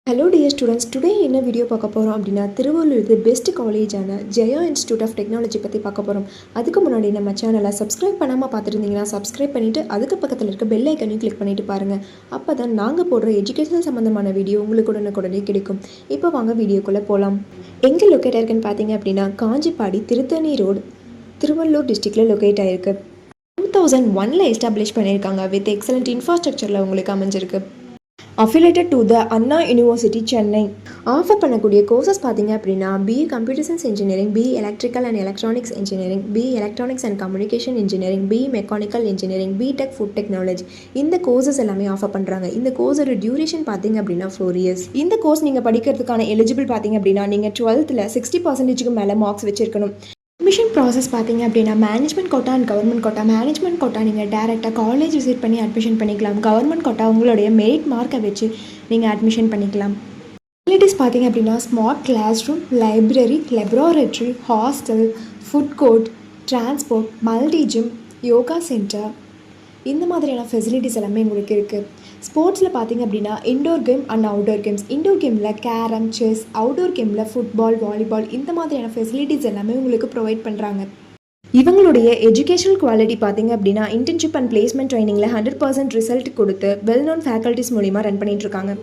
Hello dear students, today என்ன video பார்க்க போகிறோம் அப்படின்னா திருவள்ளூர் பெஸ்ட் காலேஜான ஜெயா இன்ஸ்டியூட் ஆஃப் டெக்னாலஜி பற்றி பார்க்க போகிறோம். அதுக்கு முன்னாடி நம்ம சேனலை சப்ஸ்கிரைப் பண்ணாமல் பார்த்துருந்தீங்கன்னா சப்ஸ்கிரைப் பண்ணிவிட்டு அதுக்கு பக்கத்தில் இருக்க பெல் ஐக்கனையும் கிளிக் பண்ணிவிட்டு பாருங்கள். அப்போ தான் நாங்கள் போடுற எஜுகேஷனல் சம்மந்தமான வீடியோ உங்களுக்கு உடனுக்குடனே கிடைக்கும். இப்போ வாங்க வீடியோக்குள்ளே போகலாம். எங்கே லொக்கேட் ஆயிருக்குன்னு பார்த்தீங்க அப்படின்னா காஞ்சிப்பாடி திருத்தணி ரோடு திருவள்ளூர் டிஸ்ட்ரிக்டில் லொக்கேட் ஆகிருக்கு. 2001 எஸ்டாப்ளிஷ் பண்ணியிருக்காங்க. வித் எக்ஸலண்ட் இன்ஃப்ராஸ்ட்ரக்சரில் உங்களுக்கு அமைஞ்சிருக்கு. Affiliated to the Anna University Chennai. Offer பண்ணக்கூடிய கோர்சஸ் பார்த்தீங்க அப்படின்னா BE computer science engineering, BE electrical and electronics engineering, BE electronics and communication engineering, BE mechanical engineering, B Tech food technology. இந்த கோர்சஸ் எல்லாமே ஆஃபர் பண்ணுறாங்க. இந்த கோர்ஸோட டியூரேஷன் பார்த்தீங்க அப்படின்னா 4 years. இந்த கோர்ஸ் நீங்கள் படிக்கிறதுக்கான எலிஜிபிள் பார்த்தீங்க அப்படின்னா நீங்கள் 12th 60% மேலே மார்க்ஸ் வச்சிருக்கணும். அட்மிஷன் ப்ராசஸ் பார்த்தீங்க அப்படின்னா management quota and government quota. Management quota நீங்கள் டேரெக்டாக காலேஜ் விசிட் பண்ணி அட்மிஷன் பண்ணிக்கலாம். கவர்மெண்ட் கோட்டா உங்களுடைய மெரிட் மார்க்கை வச்சு நீங்கள் அட்மிஷன் பண்ணிக்கலாம். ஃபெசிலிட்டிஸ் பார்த்தீங்க அப்படின்னா smart class room, library, laboratory, hostel, food court, transport, multi gym, yoga centre, இந்த மாதிரியான ஃபெசிலிட்டிஸ் எல்லாமே உங்களுக்கு இருக்குது. ஸ்போர்ட்ஸில் பார்த்தீங்க அப்படின்னா indoor game and outdoor games. Indoor கேமில் கேரம், செஸ், அவுட்டோர் கேமில் ஃபுட்பால், வாலிபால், இந்த மாதிரியான ஃபெசிலிட்டிஸ் எல்லாமே உங்களுக்கு ப்ரொவைட் பண்ணுறாங்க. இவங்களுடைய எஜுகேஷனல் குவாலிட்டி பார்த்தீங்க அப்படின்னா இன்டர்ன்ஷிப் அண்ட் பிளேஸ்மெண்ட் ட்ரைனிங்கில் 100% ரிசல்ட் கொடுத்து வெல் நோன் ஃபேக்கல்ட்டிஸ் மூலிமா ரன் பண்ணிட்டு இருக்காங்க.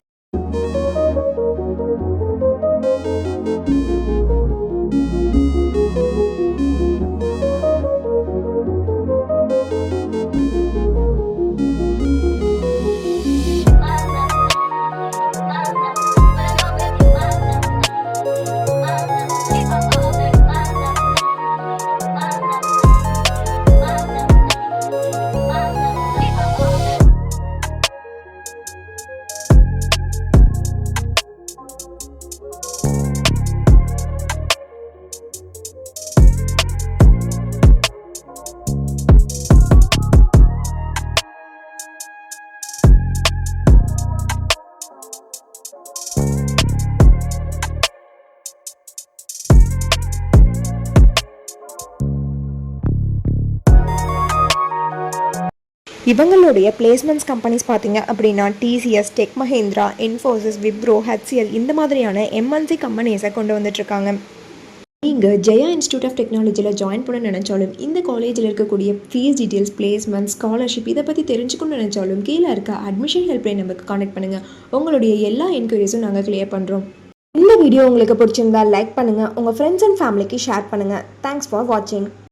இவங்களுடைய பிளேஸ்மெண்ட்ஸ் கம்பெனிஸ் பார்த்தீங்க அப்படின்னா TCS, tech Mahindra, Infosys, Wipro, HCL, இந்த மாதிரியான எம்என்சி கம்பெனிஸை கொண்டு வந்துட்டுருக்காங்க. நீங்கள் ஜெயா இன்ஸ்டியூட் ஆஃப் டெக்னாலஜியில் ஜாயின் பண்ண நினச்சாலும் இந்த காலேஜில் இருக்கக்கூடிய ஃபீஸ் டீட்டெயில்ஸ், பிளேஸ்மெண்ட், ஸ்காலர்ஷிப் இதை பற்றி தெரிஞ்சுக்கணும்னு நினச்சாலும் கீழே இருக்க அட்மிஷன் ஹெல்ப்லைன் நம்பருக்கு கான்டெக்ட் பண்ணுங்கள். உங்களுடைய எல்லா என்கொயரிஸும் நாங்கள் கிளியர் பண்ணுறோம். இந்த வீடியோ உங்களுக்கு பிடிச்சிருந்தா லைக் பண்ணுங்கள், உங்கள் ஃப்ரெண்ட்ஸ் அண்ட் ஃபேமிலிக்கு ஷேர் பண்ணுங்கள். தேங்க்ஸ் ஃபார் வாட்சிங்.